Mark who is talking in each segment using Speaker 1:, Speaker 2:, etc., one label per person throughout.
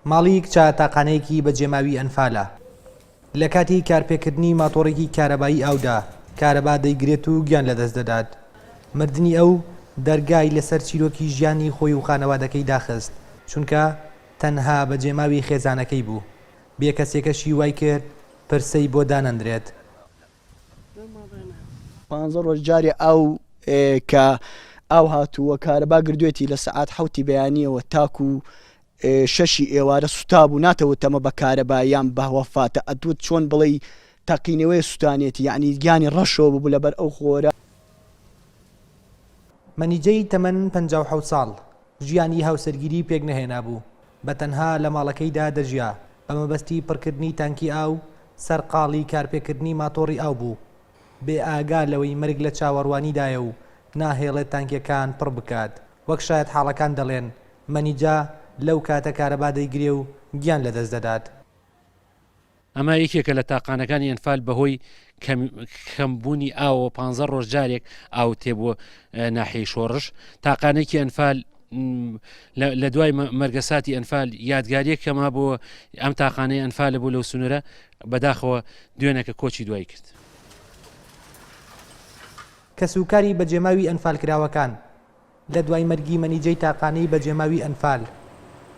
Speaker 1: ماڵی کچە تاقانەیەکی بەجێماوی ئەنفالە. لەکاتی کارپێکردنی ماتۆڕێکی کارەبایی ئاودا کارەبا دەیگرێت و گیان لەدەستدەدات. مردنی ئەو دەرگای لەسەر چیرۆکی ژیانی خۆی و خانەوادەکەی داخست چونکە تەنها بەجێماوی خێزانەکەی بوو. بێ کەسێکەشی وای کرد پرسەی بۆ دانەندرێت.
Speaker 2: 15 ڕۆژ جارێ ئەو کە ئاو هاتووە کارەبا گردوێتی لە سەعات 7 بەیانیەوە تاکو 6 ئێوارە سوتا بوو ناتەوە تەمە بە کارەبایان بەوەفاتە ئەدوت چۆن بڵێ تەقینەوەی سوتانێتی یعنی گیانی ڕەشەوە بوو لەبەر ئەو خۆرە.
Speaker 1: مەنیجەی تەمەن 57 ساڵ ژیانی هاوسەرگیری پێک نەهێنا بوو. بەتەنها لە ماڵەکەیدا دەژیا. بە مەبەستی پڕکردنی تانکی ئاو سەرقاڵی کارپێکردنی ماتۆڕی ئاو بوو. بێ ئاگا لەوەی مرگ لە چاوەڕوانیدایە و ناهێڵێت تانکیەکان پڕ بکات. وەک شاید حاڵەکان دەڵێن مەنیجا لەو کاتە کارەبا دەیگرێ و گیان لەدەستدەدات.
Speaker 3: ئەمە یەکێکە لە تاقانەکانی ئەنفال بەهۆی کەمبوونی ئاوە 15 ڕۆژ جارێک ئاو تێبووە ناحیەی شۆڕش. تاقانێکی ئەنفال لە دوای مەرگەساتی ئەنفال یادگاریەکەما بۆ ئەم تاقانەی ئەنفالە بوو لەو سونورە بەداخەوە دوێنێکە کۆچی دوای کرد.
Speaker 1: کەسوکاری بەجێماوی ئەنفال کراوەکان لە دوای مەرگی مەنیجەی تاقانەی بەجێماوی ئەنفال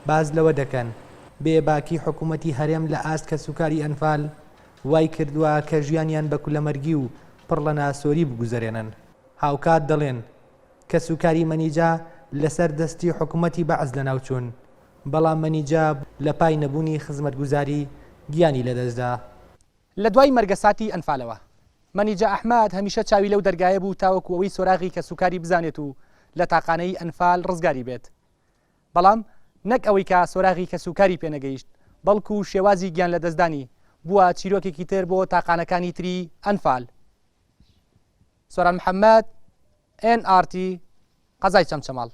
Speaker 1: باز لەوە دەکەن بێباکی حکوومەتی هەرێم لە ئاست کەسوکاری ئەنفال وای کردووە کە ژیانیان بە کولەمەرگی و پڕ لە ناسۆری بگوزارێنن. هاوکات دەڵێن کەسوکاری مەنیجا لەسەر دەستی حکوومەتی بەعز لە ناوچوون بەڵام مەنیجا لە پای نەبوونی خزمەتگوزاری گیانی لەدەستدا.
Speaker 4: لە دوای مەرگەساتی ئەنفالەوە مەنیجا ئەحمەد هەمیشە چاوی لەو دەرگایە بوو تاوەکو ئەوەی سۆراغی کەسوکاری بزانێت و لە تاقانەی ئەنفال ڕزگاری بێت. بەڵام نەک ئەوەی کە سۆراغی کەسوکاری پێنەگەیشت بەڵکو شێوازی گیان لەدەستدانی بووە چیرۆکێکی تر بۆ تاقانەکانی تری ئەنفال. سۆران محەممەد NRT قەزای چەمچەماڵ.